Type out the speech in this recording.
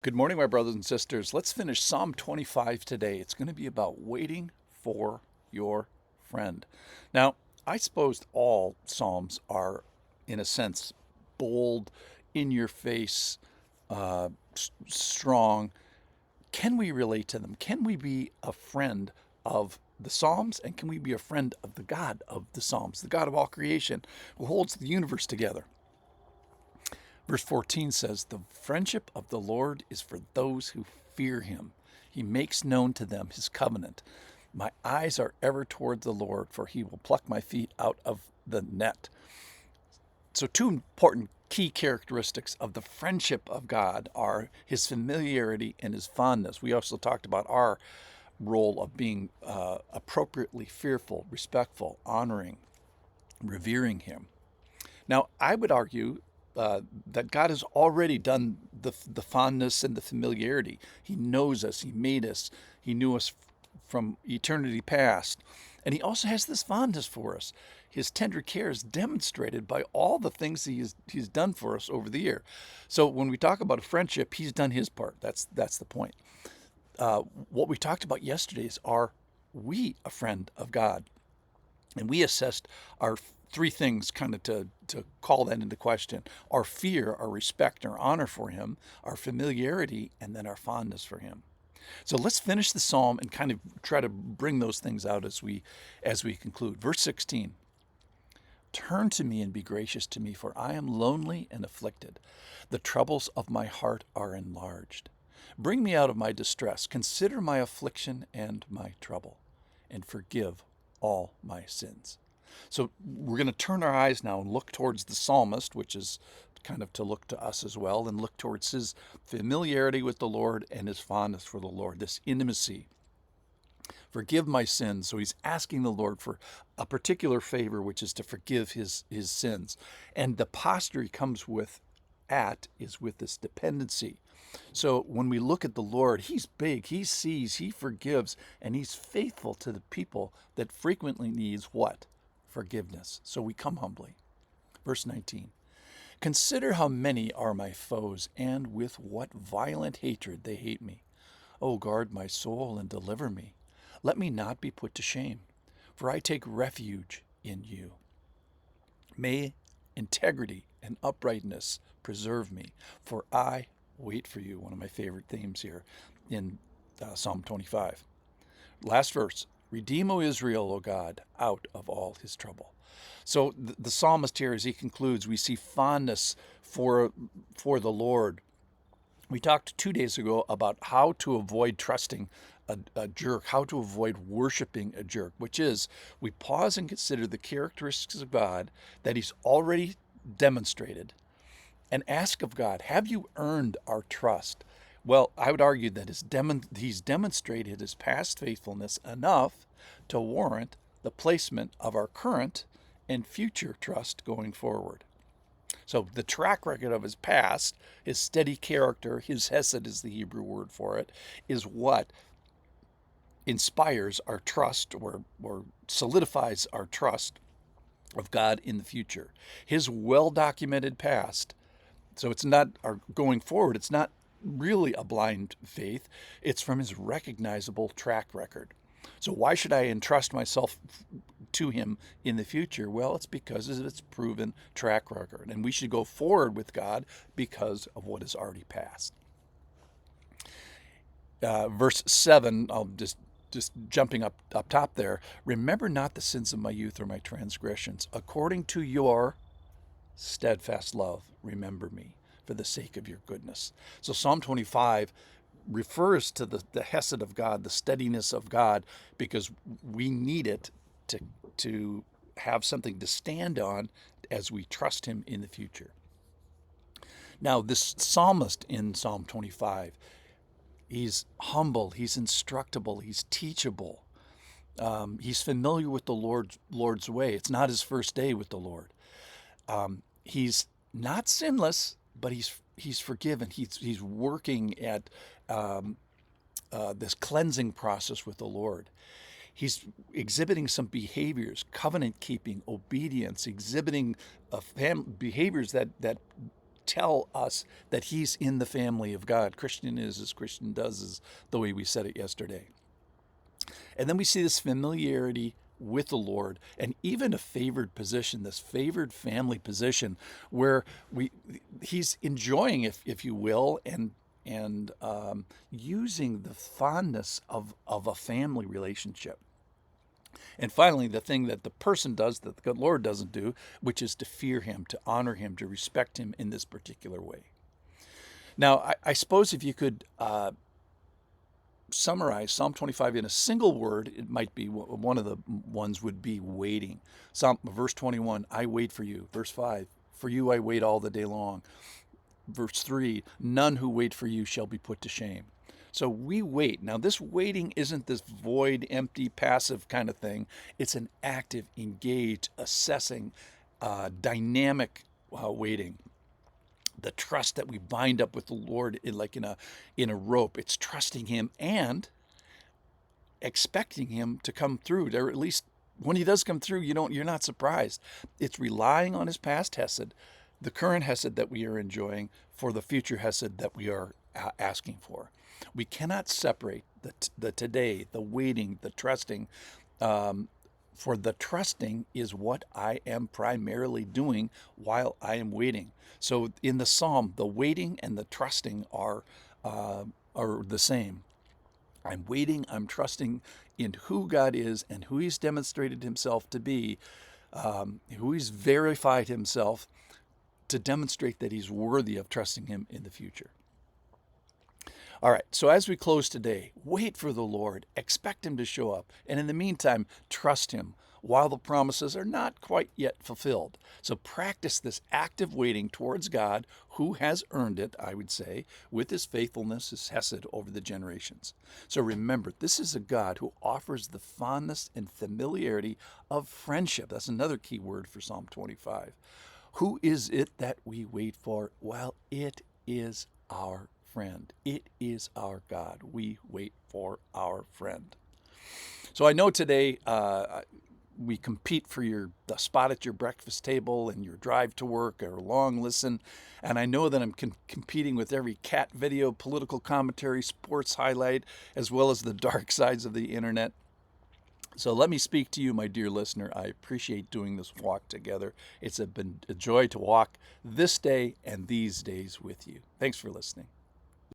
Good morning, my brothers and sisters. Let's finish Psalm 25 today. It's going to be about waiting for your friend. Now, I suppose all Psalms are, in a sense, bold, in your face, strong. Can we relate to them? Can we be a friend of the Psalms? And can we be a friend of the God of the Psalms, the God of all creation, who holds the universe together? Verse 14 says, "The friendship of the Lord is for those who fear him. He makes known to them his covenant. My eyes are ever toward the Lord, for he will pluck my feet out of the net." So, two important key characteristics of the friendship of God are his familiarity and his fondness. We also talked about our role of being appropriately fearful, respectful, honoring, revering him. Now, I would argue that God has already done the fondness and the familiarity. He knows us, He made us, He knew us from eternity past. And He also has this fondness for us. His tender care is demonstrated by all the things He's done for us over the year. So when we talk about a friendship, He's done His part. That's the point. What we talked about yesterday is, are we a friend of God? And we assessed our three things kind of to call that into question: our fear, our respect, our honor for him, our familiarity, and then our fondness for him. So let's finish the psalm and kind of try to bring those things out as we conclude. Verse 16. "Turn to me and be gracious to me, for I am lonely and afflicted. The troubles of my heart are enlarged. Bring me out of my distress. Consider my affliction and my trouble, and forgive all my sins." So we're going to turn our eyes now and look towards the psalmist, which is kind of to look to us as well, and look towards his familiarity with the Lord and his fondness for the Lord, this intimacy. Forgive my sins. So he's asking the Lord for a particular favor, which is to forgive his sins. And the posture he comes with is with this dependency. So when we look at the Lord, he's big, he sees, he forgives, and he's faithful to the people that frequently needs what? Forgiveness. So we come humbly. Verse 19. "Consider how many are my foes, and with what violent hatred they hate me. O guard my soul and deliver me. Let me not be put to shame, for I take refuge in you. May integrity and uprightness preserve me, for I wait for you." One of my favorite themes here in Psalm 25. Last verse. "Redeem, O Israel, O God, out of all his trouble." So the psalmist here, as he concludes, we see fondness for the Lord. We talked 2 days ago about how to avoid trusting a jerk, how to avoid worshiping a jerk, which is we pause and consider the characteristics of God that he's already demonstrated and ask of God, have you earned our trust? Well, I would argue that he's demonstrated his past faithfulness enough to warrant the placement of our current and future trust going forward. So the track record of his past, his steady character, his hesed is the Hebrew word for it, is what inspires our trust or solidifies our trust of God in the future. His well-documented past, so it's not our going forward, it's not really a blind faith, it's from his recognizable track record. So why should I entrust myself to him in the future? Well, it's because of its proven track record, and we should go forward with God because of what has already passed. Verse 7, I'll just jumping up top there. "Remember not the sins of my youth or my transgressions. According to your steadfast love, remember me for the sake of your goodness." So Psalm 25 refers to the hesed of God, the steadiness of God, because we need it to have something to stand on as we trust him in the future. Now, this psalmist in Psalm 25, he's humble, he's instructable, he's teachable. He's familiar with the Lord's way. It's not his first day with the Lord. He's not sinless, but he's forgiven. He's working at this cleansing process with the Lord. He's exhibiting some behaviors: covenant keeping, obedience, exhibiting behaviors that tell us that he's in the family of God. Christian is as Christian does, is the way we said it yesterday. And then we see this familiarity with the Lord, and even a favored position, this favored family position, where he's enjoying, if you will, and using the fondness of a family relationship. And finally, the thing that the person does that the Lord doesn't do, which is to fear him, to honor him, to respect him in this particular way. Now, I suppose if you could summarize Psalm 25 in a single word, it might be one of the ones would be waiting. Verse 21, I wait for you. Verse 5, for you I wait all the day long. Verse 3, none who wait for you shall be put to shame. So we wait. Now, this waiting isn't this void, empty, passive kind of thing. It's an active, engaged, assessing, dynamic waiting. The trust that we bind up with the Lord in a rope. It's trusting him and expecting him to come through. Or at least when he does come through, you're not surprised. It's relying on his past hesed, the current hesed that we are enjoying, for the future hesed that we are asking for. We cannot separate the today, the waiting, the trusting. For the trusting is what I am primarily doing while I am waiting. So in the psalm, the waiting and the trusting are the same. I'm waiting, I'm trusting in who God is and who he's demonstrated himself to be, who he's verified himself to demonstrate that he's worthy of trusting him in the future. All right, so as we close today, wait for the Lord, expect him to show up, and in the meantime, trust him while the promises are not quite yet fulfilled. So practice this active waiting towards God, who has earned it, I would say, with his faithfulness, his hesed over the generations. So remember, this is a God who offers the fondness and familiarity of friendship. That's another key word for Psalm 25. Who is it that we wait for? Well, it is our friend. It is our God. We wait for our friend. So I know today we compete for the spot at your breakfast table and your drive to work or long listen. And I know that I'm competing with every cat video, political commentary, sports highlight, as well as the dark sides of the internet. So let me speak to you, my dear listener. I appreciate doing this walk together. It's been a joy to walk this day and these days with you. Thanks for listening.